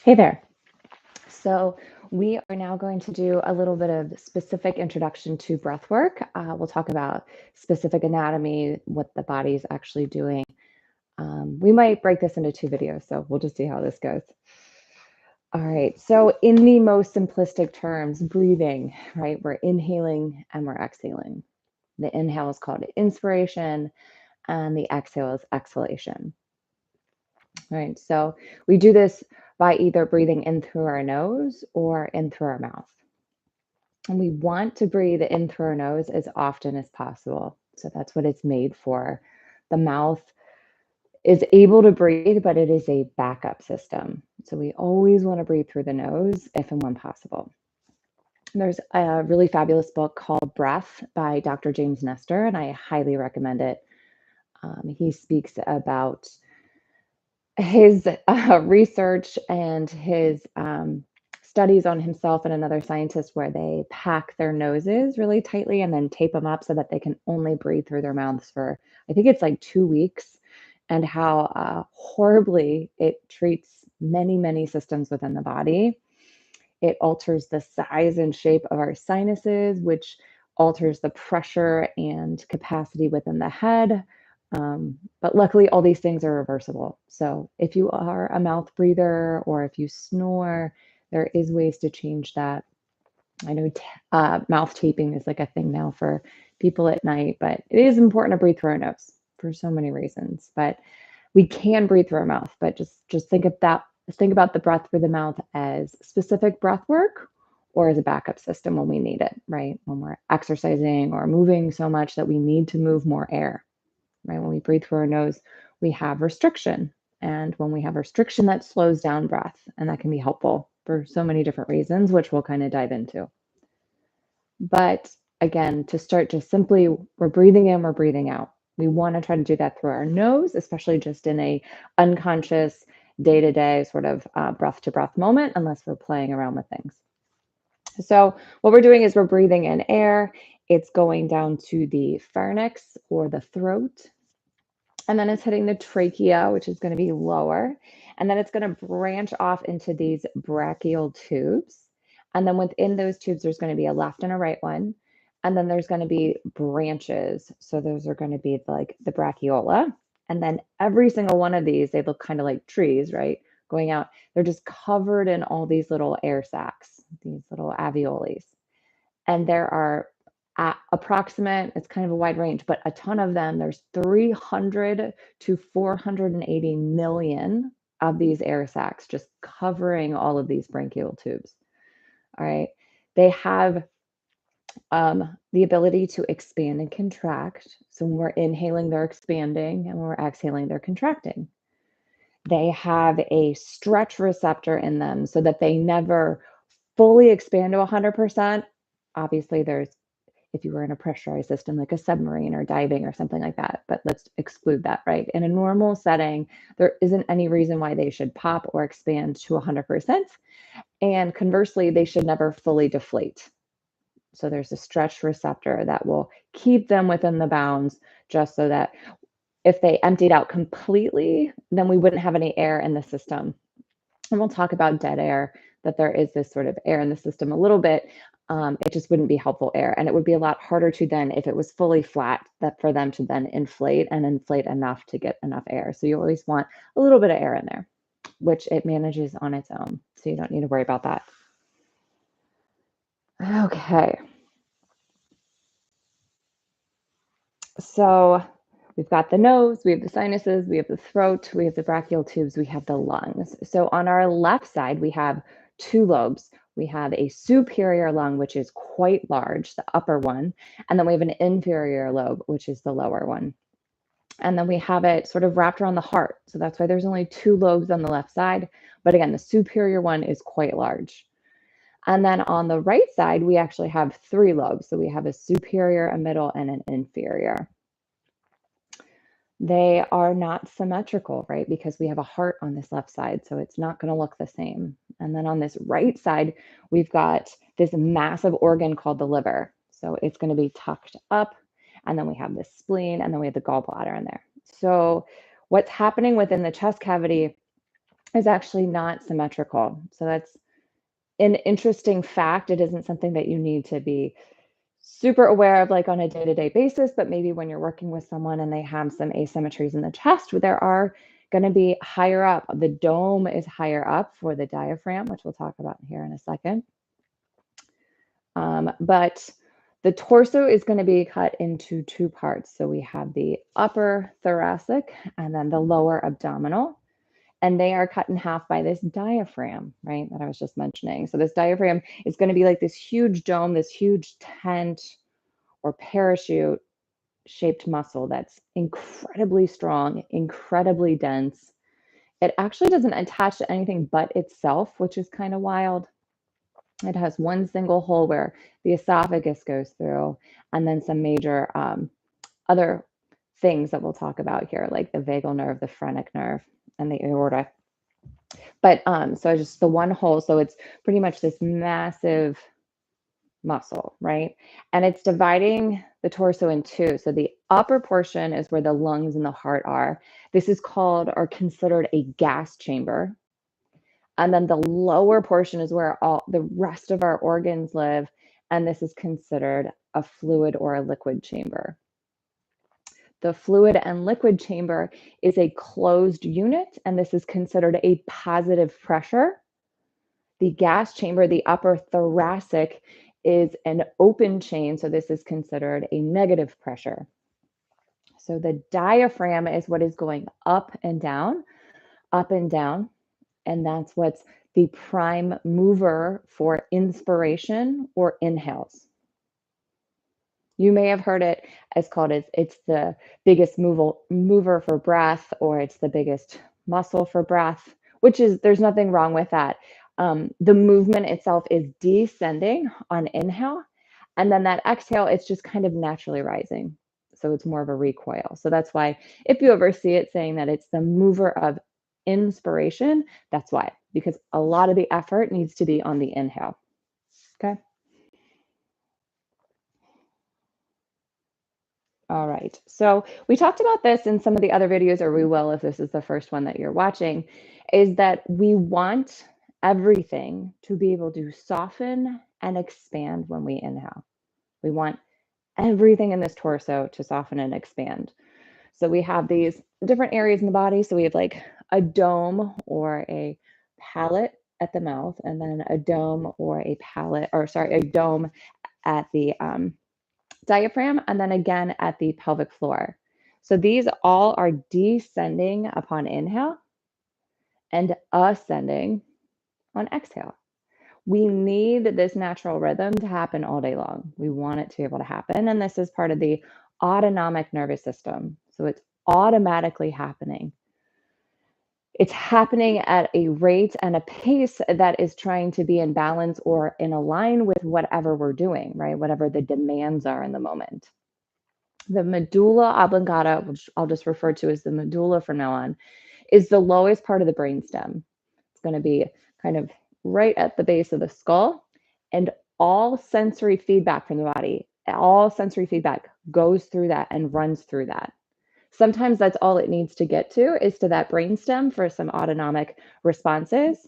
Hey there. So we are now going to do a little bit of specific introduction to breath work. We'll talk about specific anatomy, what the body's actually doing. We might break this into two videos, so we'll just see how this goes. All right. So in the most simplistic terms, breathing, right? We're inhaling and we're exhaling. The inhale is called inspiration, and the exhale is exhalation. Right. So we do this by either breathing in through our nose or in through our mouth. And we want to breathe in through our nose as often as possible. So that's what it's made for. The mouth is able to breathe, but it is a backup system. So we always want to breathe through the nose if and when possible. There's a really fabulous book called Breath by Dr. James Nestor, and I highly recommend it. He speaks about his research and his studies on himself and another scientist where they pack their noses really tightly and then tape them up so that they can only breathe through their mouths for, I think it's like 2 weeks, and how horribly it treats many, many systems within the body. It alters the size and shape of our sinuses, which alters the pressure and capacity within the head. But luckily, all these things are reversible. So if you are a mouth breather or if you snore, there is ways to change that. I know mouth taping is like a thing now for people at night, but it is important to breathe through our nose for so many reasons. But we can breathe through our mouth, but just think of that. Think about the breath through the mouth as specific breath work or as a backup system when we need it, right? When we're exercising or moving so much that we need to move more air, right? When we breathe through our nose, we have restriction. And when we have restriction, that slows down breath. And that can be helpful for so many different reasons, which we'll kind of dive into. But again, to start, just simply we're breathing in, we're breathing out. We want to try to do that through our nose, especially just in a unconscious day-to-day sort of breath to breath moment, unless we're playing around with things. So what we're doing is we're breathing in air. It's going down to the pharynx or the throat. And then it's hitting the trachea, which is going to be lower. And then it's going to branch off into these brachial tubes. And then within those tubes, there's going to be a left and a right one. And then there's going to be branches. So those are going to be like the brachiola. And then every single one of these, they look kind of like trees, right? Going out. They're just covered in all these little air sacs, these little alveoli. And there are approximate, it's kind of a wide range, but a ton of them. There's 300 to 480 million of these air sacs just covering all of these branchial tubes. All right. They have the ability to expand and contract. So when we're inhaling, they're expanding, and when we're exhaling, they're contracting. They have a stretch receptor in them so that they never fully expand to 100%. Obviously, there's if you were in a pressurized system like a submarine or diving or something like that, but let's exclude that, right? In a normal setting, there isn't any reason why they should pop or expand to 100%. And conversely, they should never fully deflate. So there's a stretch receptor that will keep them within the bounds just so that if they emptied out completely, then we wouldn't have any air in the system. And we'll talk about dead air, that there is this sort of air in the system a little bit. It just wouldn't be helpful air. And it would be a lot harder to then, if it was fully flat, that for them to then inflate and inflate enough to get enough air. So you always want a little bit of air in there, which it manages on its own. So you don't need to worry about that. Okay. So we've got the nose, we have the sinuses, we have the throat, we have the brachial tubes, we have the lungs. So on our left side, we have two lobes. We have a superior lung, which is quite large, the upper one, and then we have an inferior lobe, which is the lower one. And then we have it sort of wrapped around the heart. So that's why there's only two lobes on the left side. But again, the superior one is quite large. And then on the right side, we actually have three lobes. So we have a superior, a middle, and an inferior. They are not symmetrical, right? Because we have a heart on this left side, so it's not going to look the same. And then on this right side, we've got this massive organ called the liver. So it's going to be tucked up, and then we have the spleen, and then we have the gallbladder in there. So what's happening within the chest cavity is actually not symmetrical. So that's an interesting fact. It isn't something that you need to be super aware of like on a day-to-day basis, but maybe when you're working with someone and they have some asymmetries in the chest, there are going to be higher up. The dome is higher up for the diaphragm, which we'll talk about here in a second. But the torso is going to be cut into two parts. So we have the upper thoracic and then the lower abdominal. And they are cut in half by this diaphragm, right, that I was just mentioning. So this diaphragm is going to be like this huge dome, this huge tent or parachute shaped muscle that's incredibly strong, incredibly dense. It actually doesn't attach to anything but itself, which is kind of wild. It has one single hole where the esophagus goes through, and then some major other things that we'll talk about here, like the vagal nerve, the phrenic nerve, and the aorta. But so just the one hole, so it's pretty much this massive muscle, right? And it's dividing the torso in two. So the upper portion is where the lungs and the heart are. This is called or considered a gas chamber. And then the lower portion is where all the rest of our organs live. And this is considered a fluid or a liquid chamber. The fluid and liquid chamber is a closed unit, and this is considered a positive pressure. The gas chamber, the upper thoracic, is an open chain, so this is considered a negative pressure. So the diaphragm is what is going up and down, and that's what's the prime mover for inspiration or inhales. You may have heard it as called as it's the biggest mover for breath, or it's the biggest muscle for breath, which is there's nothing wrong with that. The movement itself is descending on inhale, and then that exhale, it's just kind of naturally rising. So it's more of a recoil. So that's why if you ever see it saying that it's the mover of inspiration, that's why, because a lot of the effort needs to be on the inhale. Okay. All right. So we talked about this in some of the other videos, or we will if this is the first one that you're watching, is that we want everything to be able to soften and expand when we inhale. We want everything in this torso to soften and expand. So we have these different areas in the body. So we have like a dome or a palate at the mouth, and then a dome or a palate, or sorry, a dome at the diaphragm, and then again at the pelvic floor. So these all are descending upon inhale and ascending on exhale. We need this natural rhythm to happen all day long. We want it to be able to happen. And this is part of the autonomic nervous system. So it's automatically happening. It's happening at a rate and a pace that is trying to be in balance or in align with whatever we're doing, right? Whatever the demands are in the moment. The medulla oblongata, which I'll just refer to as the medulla from now on, is the lowest part of the brainstem. It's going to be kind of right at the base of the skull, and all sensory feedback from the body, all sensory feedback goes through that and runs through that. Sometimes that's all it needs to get to is to that brainstem for some autonomic responses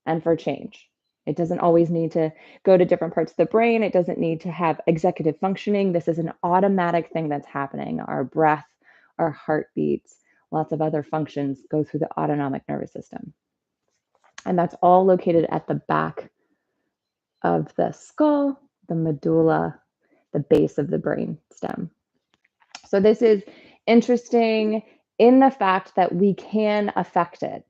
and for change. It doesn't always need to go to different parts of the brain. It doesn't need to have executive functioning. This is an automatic thing that's happening. Our breath, our heartbeats, lots of other functions go through the autonomic nervous system. And that's all located at the back of the skull, the medulla, the base of the brain stem. So this is interesting in the fact that we can affect it.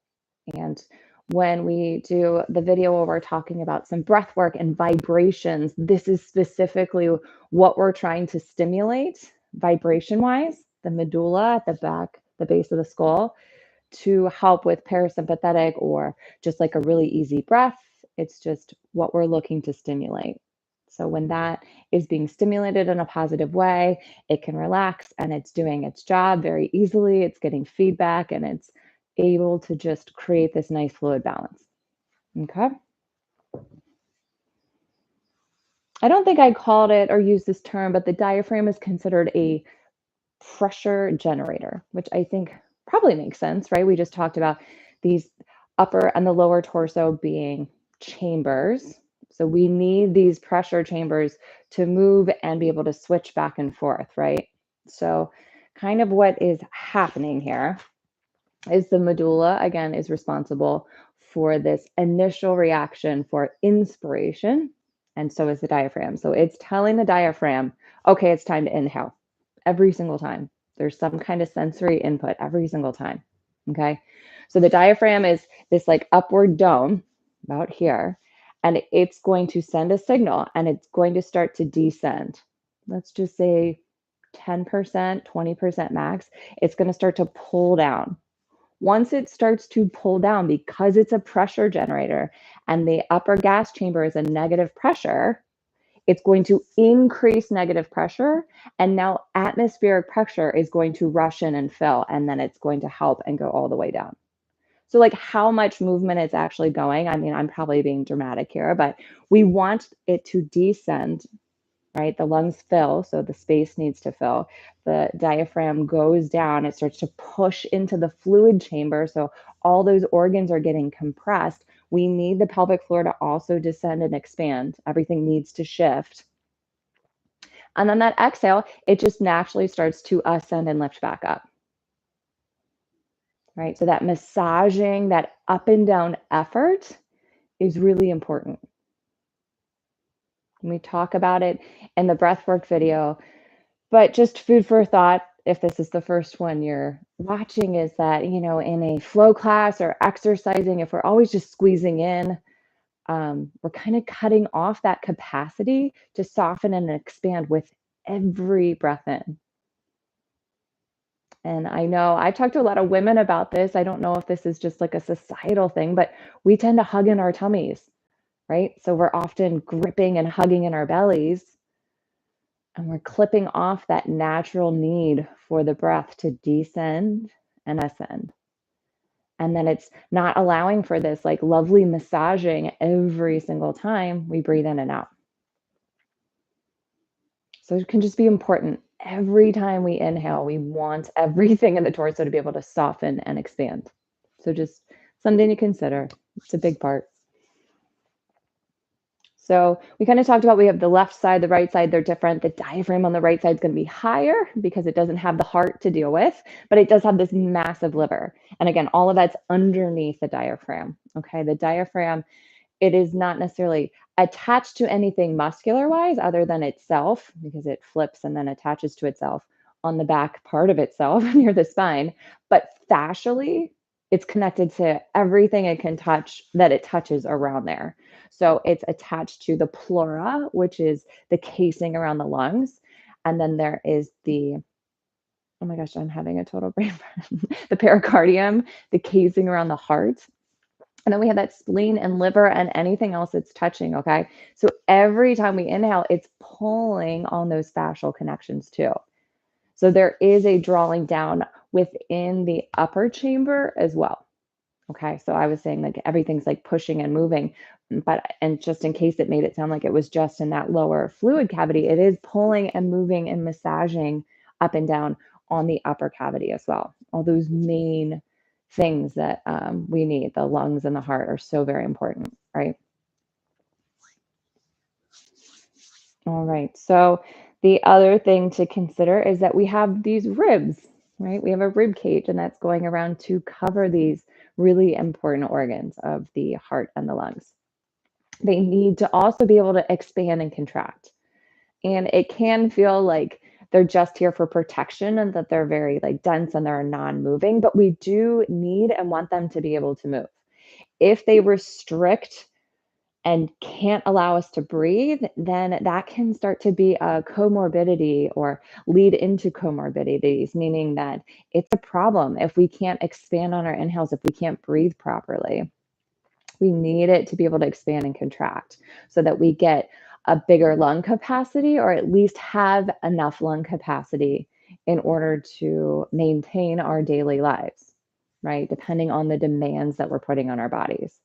And when we do the video where we're talking about some breath work and vibrations, this is specifically what we're trying to stimulate vibration wise, the medulla at the back, the base of the skull, to help with parasympathetic or just like a really easy breath. It's just what we're looking to stimulate. So when that is being stimulated in a positive way, it can relax and it's doing its job very easily. It's getting feedback and it's able to just create this nice fluid balance. Okay. I don't think I called it or used this term, but the diaphragm is considered a pressure generator, which I think probably makes sense, right? We just talked about these upper and the lower torso being chambers. So we need these pressure chambers to move and be able to switch back and forth, right? So kind of what is happening here is the medulla, again, is responsible for this initial reaction for inspiration, and so is the diaphragm. So it's telling the diaphragm, okay, it's time to inhale every single time. There's some kind of sensory input every single time, okay? So the diaphragm is this like upward dome about here, and it's going to send a signal and it's going to start to descend. Let's just say 10%, 20% max. It's going to start to pull down. Once it starts to pull down, because it's a pressure generator and the upper gas chamber is a negative pressure, it's going to increase negative pressure. And now atmospheric pressure is going to rush in and fill, and then it's going to help and go all the way down. So, like how much movement is actually going, I mean, I'm probably being dramatic here, but we want it to descend, right? The lungs fill, so the space needs to fill. The diaphragm goes down, it starts to push into the fluid chamber. So all those organs are getting compressed. We need the pelvic floor to also descend and expand. Everything needs to shift. And then that exhale, it just naturally starts to ascend and lift back up, right? So that massaging, that up and down effort is really important. And we talk about it in the breathwork video. But just food for thought, if this is the first one you're watching, is that, you know, in a flow class or exercising, if we're always just squeezing in, we're kind of cutting off that capacity to soften and expand with every breath in. And I know I've talked to a lot of women about this. I don't know if this is just like a societal thing, but we tend to hug in our tummies, right? So we're often gripping and hugging in our bellies. And we're clipping off that natural need for the breath to descend and ascend. And then it's not allowing for this like lovely massaging every single time we breathe in and out. So it can just be important. Every time we inhale, we want everything in the torso to be able to soften and expand. So just something to consider. It's a big part. So we kind of talked about we have the left side, the right side, they're different. The diaphragm on the right side is going to be higher because it doesn't have the heart to deal with, but it does have this massive liver. And again, all of that's underneath the diaphragm. Okay, the diaphragm, it is not necessarily attached to anything muscular wise other than itself, because it flips and then attaches to itself on the back part of itself near the spine. But fascially, it's connected to everything it can touch that it touches around there. So it's attached to the pleura, which is the casing around the lungs. And then there is the, oh my gosh, I'm having a total brain fart. The pericardium, the casing around the heart. And then we have that spleen and liver and anything else it's touching, okay? So every time we inhale, it's pulling on those fascial connections too. So there is a drawing down within the upper chamber as well. Okay, so I was saying like everything's like pushing and moving, but and just in case it made it sound like it was just in that lower fluid cavity, it is pulling and moving and massaging up and down on the upper cavity as well. All those main things that we need, the lungs and the heart are so very important, right? All right, so the other thing to consider is that we have these ribs, right? We have a rib cage, and that's going around to cover these really important organs of the heart and the lungs. They need to also be able to expand and contract. And it can feel like they're just here for protection and that they're very like dense and they're non-moving, but we do need and want them to be able to move. If they restrict and can't allow us to breathe, then that can start to be a comorbidity or lead into comorbidities, meaning that it's a problem if we can't expand on our inhales, if we can't breathe properly. We need it to be able to expand and contract so that we get a bigger lung capacity or at least have enough lung capacity in order to maintain our daily lives, right? Depending on the demands that we're putting on our bodies.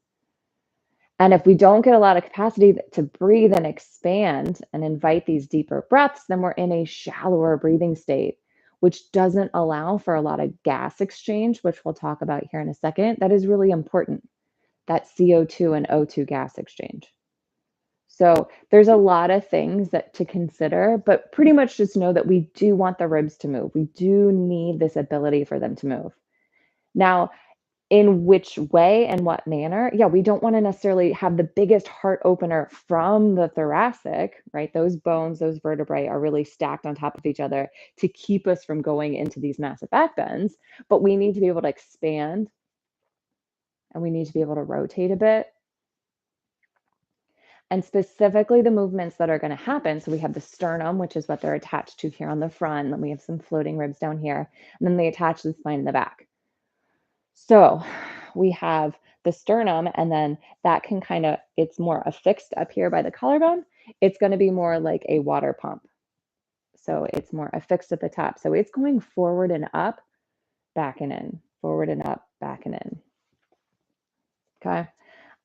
And if we don't get a lot of capacity to breathe and expand and invite these deeper breaths, then we're in a shallower breathing state, which doesn't allow for a lot of gas exchange, which we'll talk about here in a second. That is really important. that CO2 and O2 gas exchange. So there's a lot of things that to consider, but pretty much just know that we do want the ribs to move. We do need this ability for them to move. Now, in which way and what manner? Yeah, we don't want to necessarily have the biggest heart opener from the thoracic, right? Those bones, those vertebrae are really stacked on top of each other to keep us from going into these massive back bends. But we need to be able to expand and we need to be able to rotate a bit. And specifically the movements that are going to happen. So we have the sternum, which is what they're attached to here on the front. Then we have some floating ribs down here, and then they attach the spine in the back. So we have the sternum, and then that can kind of, it's more affixed up here by the collarbone. It's going to be more like a water pump. So it's more affixed at the top. So it's going forward and up, back and in, forward and up, back and in. Okay.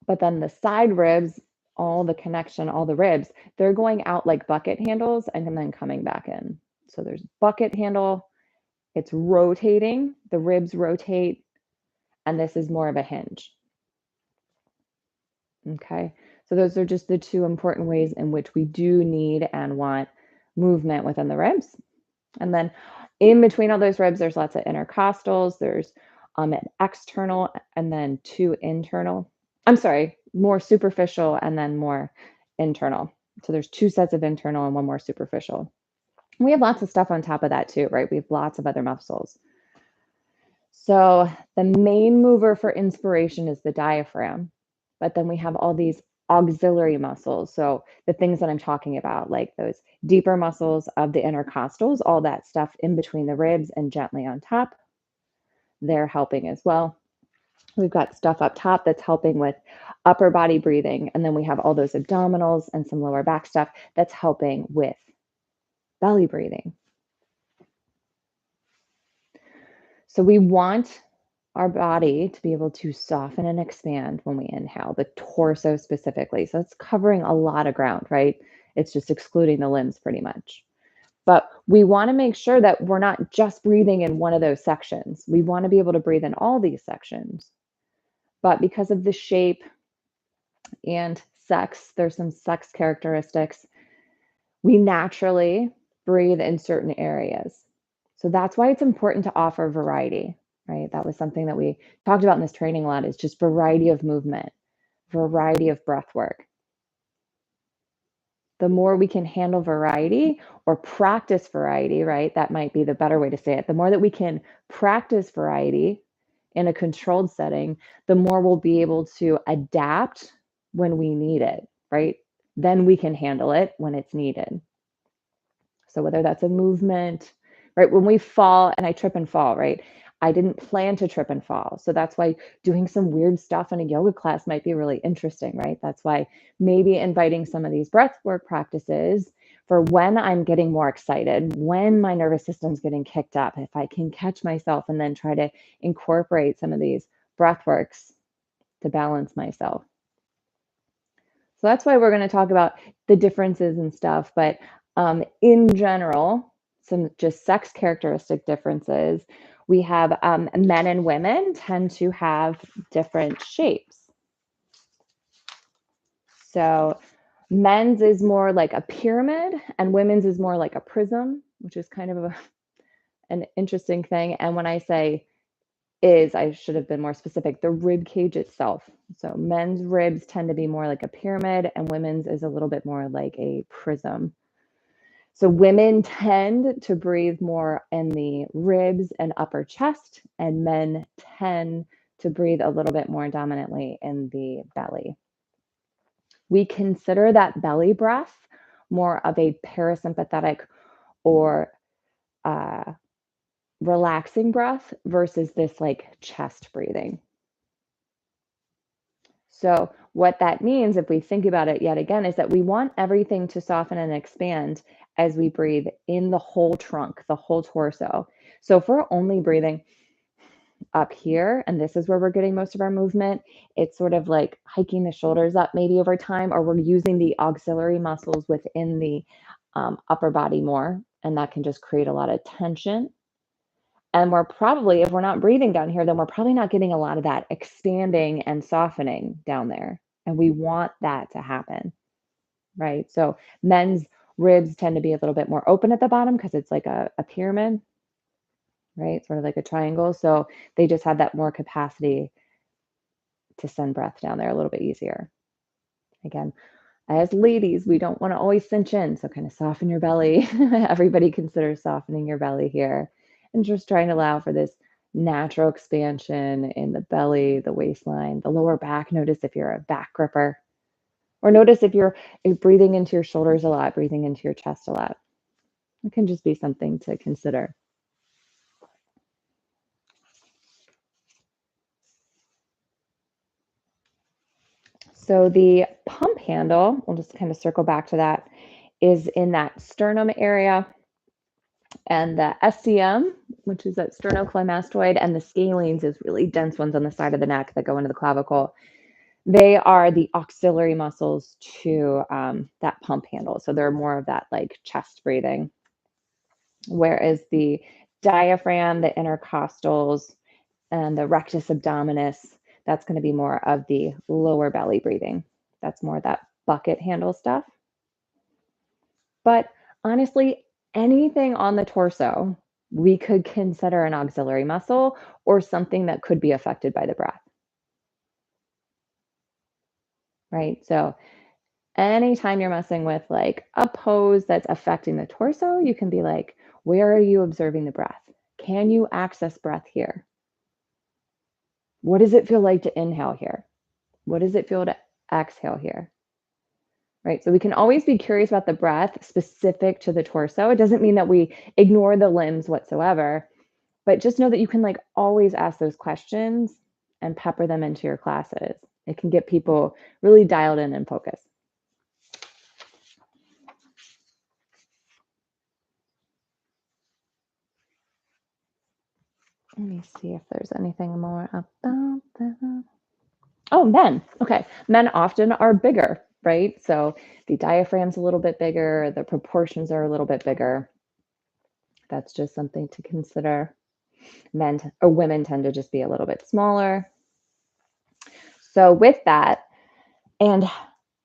But then the side ribs, all the connection, all the ribs, they're going out like bucket handles and then coming back in. So there's bucket handle, it's rotating, the ribs rotate, and this is more of a hinge. Okay, so those are just the two important ways in which we do need and want movement within the ribs. And then in between all those ribs, there's lots of intercostals. There's an external and then two internal. I'm sorry, more superficial and then more internal. So there's two sets of internal and one more superficial. We have lots of stuff on top of that too, right? We have lots of other muscles. So the main mover for inspiration is the diaphragm, but then we have all these auxiliary muscles. So the things that I'm talking about, like those deeper muscles of the intercostals, all that stuff in between the ribs and gently on top, they're helping as well. We've got stuff up top that's helping with upper body breathing. And then we have all those abdominals and some lower back stuff that's helping with belly breathing. So we want our body to be able to soften and expand when we inhale, the torso specifically. So it's covering a lot of ground, right? It's just excluding the limbs pretty much. But we want to make sure that we're not just breathing in one of those sections. We want to be able to breathe in all these sections. But because of the shape and sex, there's some sex characteristics, we naturally breathe in certain areas. So that's why it's important to offer variety, right? That was something that we talked about in this training a lot, is just variety of movement, variety of breath work. The more we can handle variety or practice variety, right? That might be the better way to say it. The more that we can practice variety in a controlled setting, the more we'll be able to adapt when we need it, right? Then we can handle it when it's needed. So whether that's a movement, right? When we fall, and I trip and fall, right? I didn't plan to trip and fall. So that's why doing some weird stuff in a yoga class might be really interesting, right? That's why maybe inviting some of these breath work practices for when I'm getting more excited, when my nervous system's getting kicked up, if I can catch myself and then try to incorporate some of these breath works to balance myself. So that's why we're going to talk about the differences and stuff. But in general, some just sex characteristic differences. We have men and women tend to have different shapes. So men's is more like a pyramid and women's is more like a prism, which is kind of an interesting thing. And when I say is, I should have been more specific, the rib cage itself. So men's ribs tend to be more like a pyramid and women's is a little bit more like a prism. So women tend to breathe more in the ribs and upper chest, and men tend to breathe a little bit more dominantly in the belly. We consider that belly breath more of a parasympathetic or relaxing breath versus this like chest breathing. So what that means, if we think about it yet again, is that we want everything to soften and expand as we breathe in the whole trunk, the whole torso. So if we're only breathing up here, and this is where we're getting most of our movement, it's sort of like hiking the shoulders up maybe over time, or we're using the auxiliary muscles within the upper body more, and that can just create a lot of tension. And we're probably, if we're not breathing down here, then we're probably not getting a lot of that expanding and softening down there. And we want that to happen, right? So men's ribs tend to be a little bit more open at the bottom because it's like a pyramid, right? Sort of like a triangle. So they just have that more capacity to send breath down there a little bit easier. Again, as ladies, we don't want to always cinch in. So kind of soften your belly. Everybody consider softening your belly here and just trying to allow for this natural expansion in the belly, the waistline, the lower back. Notice if you're a back gripper, or notice if you're breathing into your shoulders a lot, breathing into your chest a lot. It can just be something to consider. So the pump handle, we'll just kind of circle back to that, is in that sternum area, and the SCM, which is that sternocleidomastoid, and the scalenes is really dense ones on the side of the neck that go into the clavicle. They are the auxiliary muscles to that pump handle. So they're more of that like chest breathing. Whereas the diaphragm, the intercostals, and the rectus abdominis, that's going to be more of the lower belly breathing. That's more that bucket handle stuff. But honestly, anything on the torso, we could consider an auxiliary muscle or something that could be affected by the breath, right? So anytime you're messing with like a pose that's affecting the torso, you can be like, where are you observing the breath? Can you access breath here? What does it feel like to inhale here? What does it feel to exhale here? Right. So we can always be curious about the breath specific to the torso. It doesn't mean that we ignore the limbs whatsoever, but just know that you can like always ask those questions and pepper them into your classes. It can get people really dialed in and focused. Let me see if there's anything more about that. Oh, men. Okay. Men often are bigger, right? So the diaphragm's a little bit bigger, the proportions are a little bit bigger. That's just something to consider. Or women tend to just be a little bit smaller. So with that and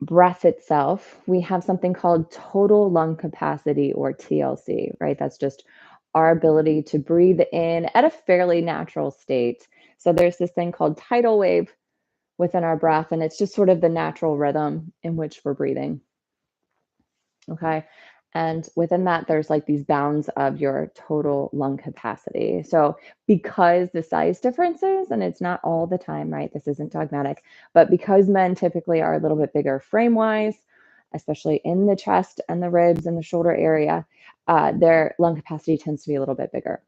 breath itself, we have something called total lung capacity, or TLC, right? That's just our ability to breathe in at a fairly natural state. So there's this thing called tidal wave within our breath, and it's just sort of the natural rhythm in which we're breathing. Okay. And within that, there's like these bounds of your total lung capacity. So, because the size differences, and it's not all the time, right? This isn't dogmatic, but because men typically are a little bit bigger frame wise, especially in the chest and the ribs and the shoulder area, their lung capacity tends to be a little bit bigger.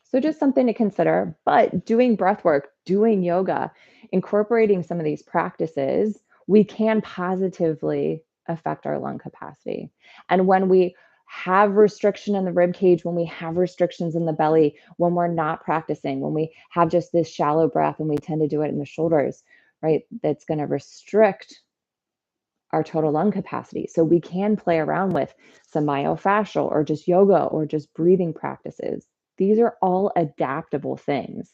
So just something to consider. But doing breath work, doing yoga, incorporating some of these practices, we can positively affect our lung capacity. And when we have restriction in the rib cage, when we have restrictions in the belly, when we're not practicing, when we have just this shallow breath and we tend to do it in the shoulders, right? That's going to restrict our total lung capacity. So we can play around with some myofascial or just yoga or just breathing practices. These are all adaptable things,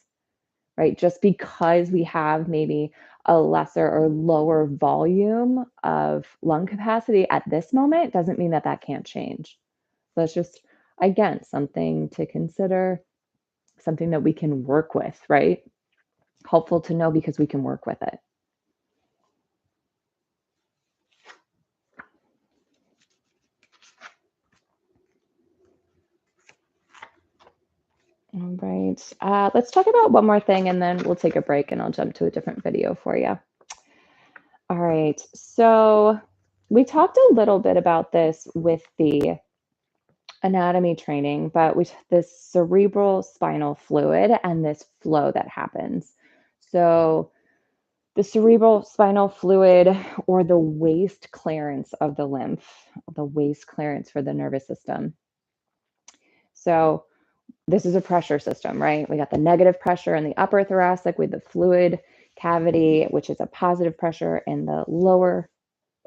right? Just because we have maybe a lesser or lower volume of lung capacity at this moment doesn't mean that that can't change. So it's just, again, something to consider, something that we can work with, right? Helpful to know because we can work with it. All right. Let's talk about one more thing and then we'll take a break and I'll jump to a different video for you. All right. So we talked a little bit about this with the anatomy training, but with this cerebral spinal fluid and this flow that happens. So the cerebral spinal fluid, or the waste clearance of the lymph, the waste clearance for the nervous system. So this is a pressure system, right? We got the negative pressure in the upper thoracic with the fluid cavity, which is a positive pressure in the lower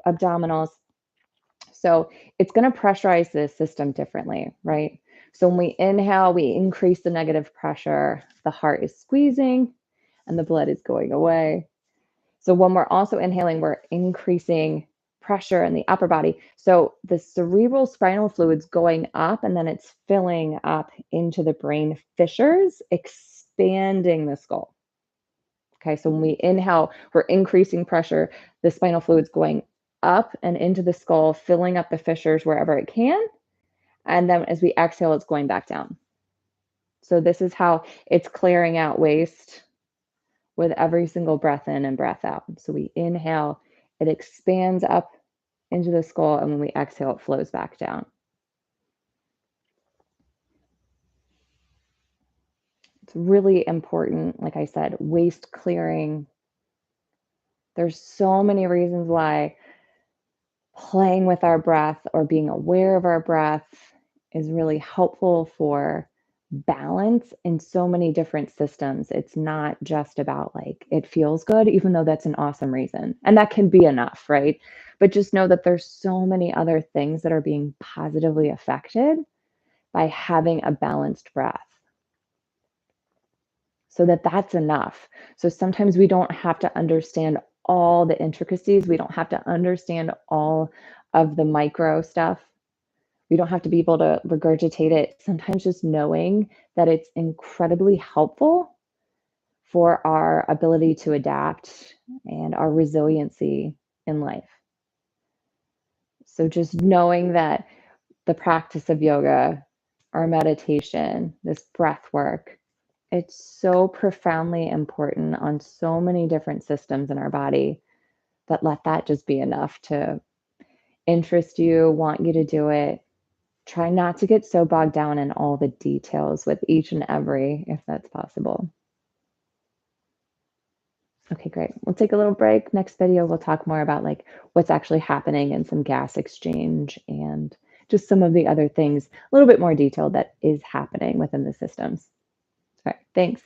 abdominals. So it's going to pressurize the system differently, right? So when we inhale, we increase the negative pressure. The heart is squeezing and the blood is going away. So when we're also inhaling, we're increasing pressure in the upper body. So the cerebral spinal fluid's going up and then it's filling up into the brain fissures, expanding the skull. Okay, so when we inhale, we're increasing pressure. The spinal fluid's going up and into the skull, filling up the fissures wherever it can. And then as we exhale, it's going back down. So this is how it's clearing out waste with every single breath in and breath out. So we inhale, it expands up into the skull, and when we exhale, it flows back down. It's really important, like I said, waste clearing. There's so many reasons why playing with our breath or being aware of our breath is really helpful for balance in so many different systems. It's not just about like it feels good, even though that's an awesome reason. And that can be enough, right? But just know that there's so many other things that are being positively affected by having a balanced breath. So that's enough. So sometimes we don't have to understand all the intricacies. We don't have to understand all of the micro stuff. We don't have to be able to regurgitate it. Sometimes just knowing that it's incredibly helpful for our ability to adapt and our resiliency in life. So just knowing that the practice of yoga, our meditation, this breath work, it's so profoundly important on so many different systems in our body that let that just be enough to interest you, want you to do it. Try not to get so bogged down in all the details with each and every, if that's possible. Okay, great. We'll take a little break. Next video, we'll talk more about like what's actually happening in some gas exchange and just some of the other things, a little bit more detail that is happening within the systems. All right, thanks.